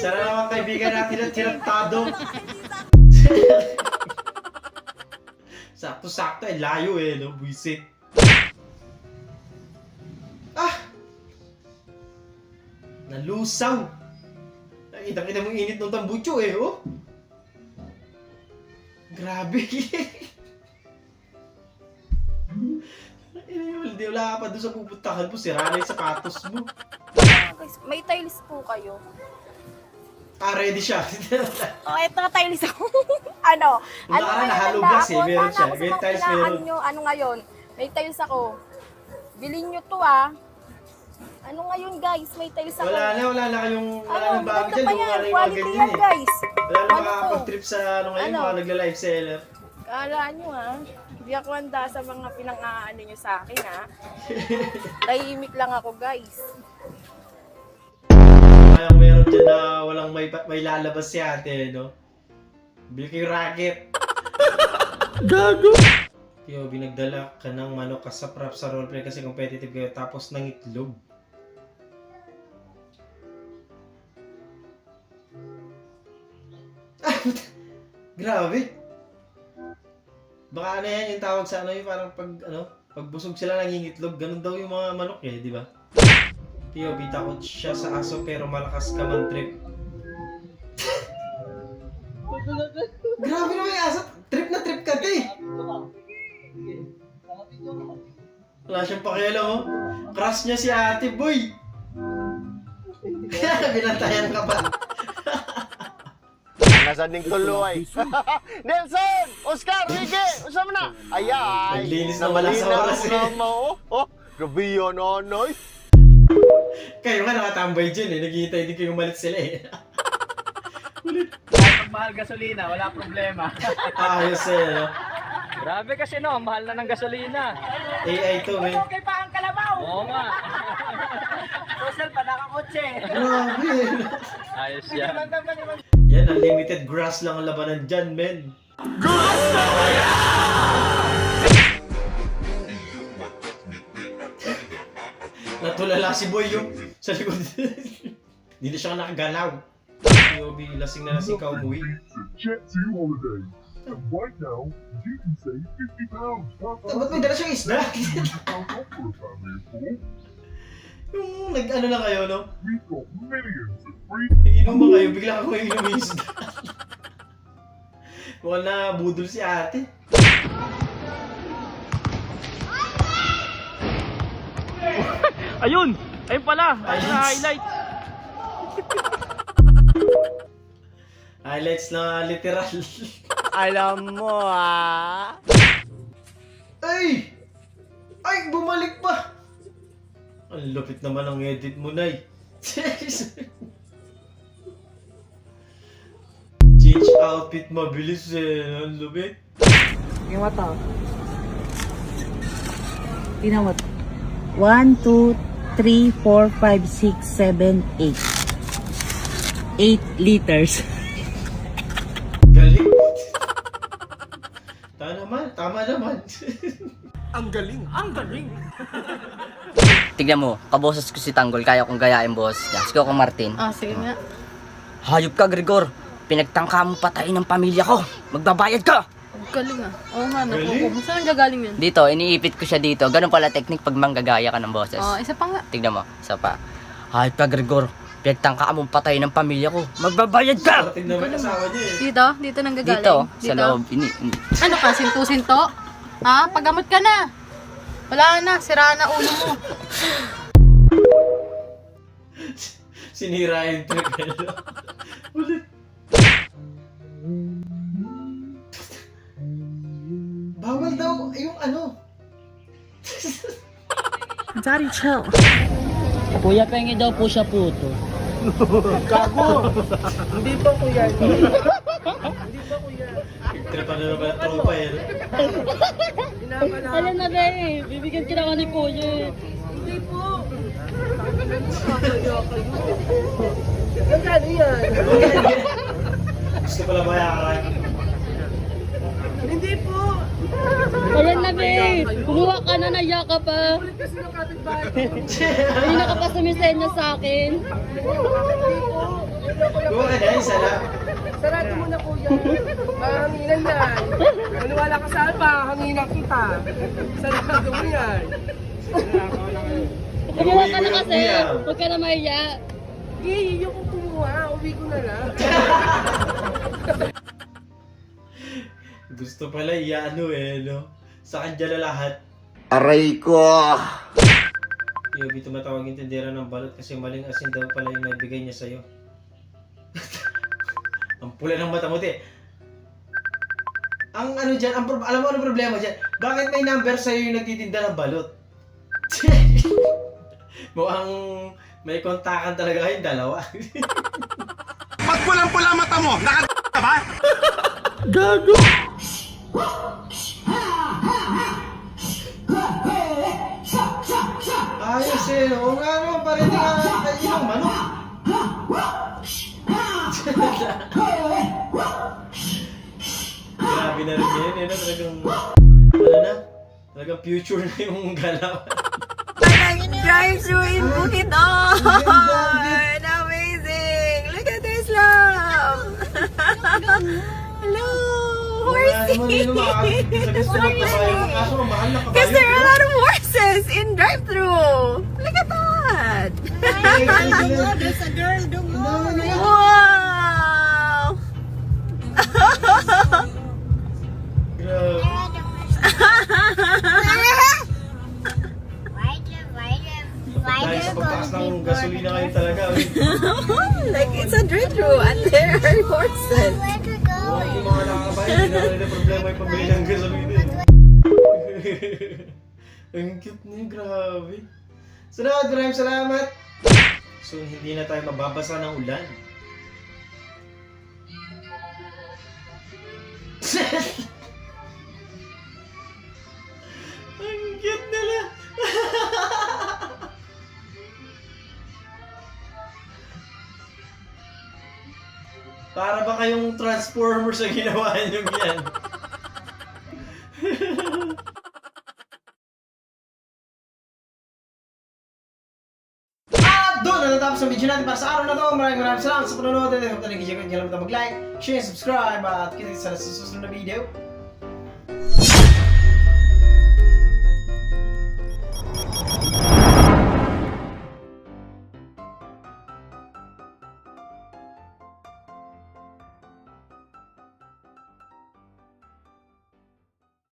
Sana naman kaibigan natin ang tirantado. Sakto-sakto eh, layo eh, no? Buisit. Ah! Nalusaw! Nakita-kita mong init ng tambucho eh, oh! Grabe! Hindi, wala ka pa doon sa pupuntahan mo, sira na yung sapatos mo. Guys, may tiles po kayo. Ah, ready siya. Oh, eto na tiles ako. Ano? Wala ka na, nahalo glass eh, meron siya. May tiles meron. Ano ngayon? May tiles ako. Bilhin nyo to ah. Ano ngayon guys? May tiles ako. Wala na kayong, wala nang bago maganda dyan, pa yung yan. mga yung mga Quality ganyan yan eh. guys. Wala na Ano to? makakapag-trip sa ano ngayon, Ano? mga nagla-live seller. Kala nyo ha. Hindi ako handa sa mga pinang-aano nyo sa akin ha. Tahimik lang ako guys. Kayang meron dyan na walang may lalabas si ate, no? Bili kayo racket. Gago! Yo, binagdala ka ng manok sa prop sa roleplay kasi competitive kayo tapos ng itlog. Grabe. Baka ano yan yung tawag sa ano yung parang pag busog sila nangingitlog, ganun daw yung mga manok eh, di ba? Tiyo, takot siya sa aso pero malakas ka man-trip. Grabe naman yung aso, trip na trip ka di. Wala siyang pakialam oh. Crush niya si ate boy. Binantayan ka pa. Nasaan ng tuloy? Nelson! Oscar! Ricky! Usama na! Ayan! Naglinis na wala sa oras eh. Oh, gabi yun, onoy! Kayo nga nakatambay dyan eh. Naghihintay din kayo umalit sila eh. Pag mahal gasolina, wala problema. Ayos eh. No? Grabe kasi no, mahal na ng gasolina. AI to eh. Okay pa ang kalabaw! Oo nga. Social pa, nakakotse. Grabe eh. Ayos yan. Yan, unlimited grass lang ang labanan dyan, men. Natulala si Boy yung sa likod. Hindi na siya nakagalaw. Yobi, lasing na lasing ka umuwi. Jet2 holiday. And right now, you can save £50 per Ba't may dala siyang isda? discount off for a family of 4. Yung nag-ano na kayo, no? We've got millions of free Iinom ba kayo? Bigla ka may inom yung isda. Mukhang na budol si ate. Ayun! Ayun pala! Ayun na highlight! Highlights na literal. Alam mo ah! Ay! Ay! Bumalik pa! Ang lupit naman ang edit mo, Nay. Change outfit mabilis eh. Ang lupit. Yung mata. Tingnan mo. 1, 2, 3, 4, 5, 6, 7, 8. 8 liters. Galing. Tama naman. Tignan mo, kaboses ko si Tanggol, kaya kong gayain boss niya. Sige ako Martin. Ah, sige nga. Hayop ka, Gregor. Pinagtangka mo patayin ng pamilya ko. Magbabayad ka! Galing ah. Oo nga, Galing. Saan gagaling yun? Dito, iniipit ko siya dito. Ganun pala technique pag manggagaya ka ng boses. Isa pa nga. Tignan mo, isa pa. Hayop ka, Gregor. Pinagtangka mo patayin ng pamilya ko. Magbabayad ka! Tingnan mo yung asawa niya eh. Dito? Dito nang gagaling? Dito, sa loob. Ano ka, sinto-sinto? Ha? Paggamot ka na. Wala na, sira na ulo mo. Sinira yung trip. Ulit. Bawal daw yung ano. Daddy, chill. Kuya, pengi daw po siya puto. Trip ano naman ang tropa eh. Alam na ba eh, bibigyan kita ka ni Kuya. Gusto pala bayaran. Alam na ba eh, kumuha ka na, naya ka pa. Hindi na ka pa sumisenya sa akin. isa lang. Sarado mo na kuya. Mahanginan yan. Maniwala ka sa akin, mahanginan kita. Sarado mo yan. Kumuha ka na kasi. Huwag ka na mahiya. Hindi, yung kumuha. Uwi ko na lang. Gusto pala iano no? Sa kanya na lahat. Aray ko! Yobi, tumatawag yung tindera ng balot kasi maling asin daw pala yung nabigay niya sa'yo. Ang pula ng mata mo, te. Ang ano dyan, alam mo ano problema dyan? Bakit may number sa'yo yung nagtitinda ng balot? Mukhang may kontakan talaga kayong dalawa. Pag pulang-pula mata mo, ka ba? Gago! Ayos oo nga naman, parang hindi nga kayo ng manok. Grabe na rin yan, no? Talagang, talagang future na yung galaw. Drive-thru in Bukidnon! Amazing! Look at this love! Hello! Horsey! Because there are a lot of horses in drive-thru! Look at that! There's a girl doon mo. Wow! Dahil sa pagtaas ng gasolina kayo talaga. Like, it's a drive-thru and there are horses. Yung mga nakakabayan, hindi na nila problema yung pambili ng gasolina. Ang cute niya, grabe. Salamat, maraming salamat. So, hindi na tayo mababasa ng ulan. Ang cute nila. Para ba kayong Transformers sa ginawa niyo yan? At doon na natapos ang video natin para sa araw na to. Maraming salamat sa panonood. At huwag na nag-like, share, subscribe at kita sa susunod na video.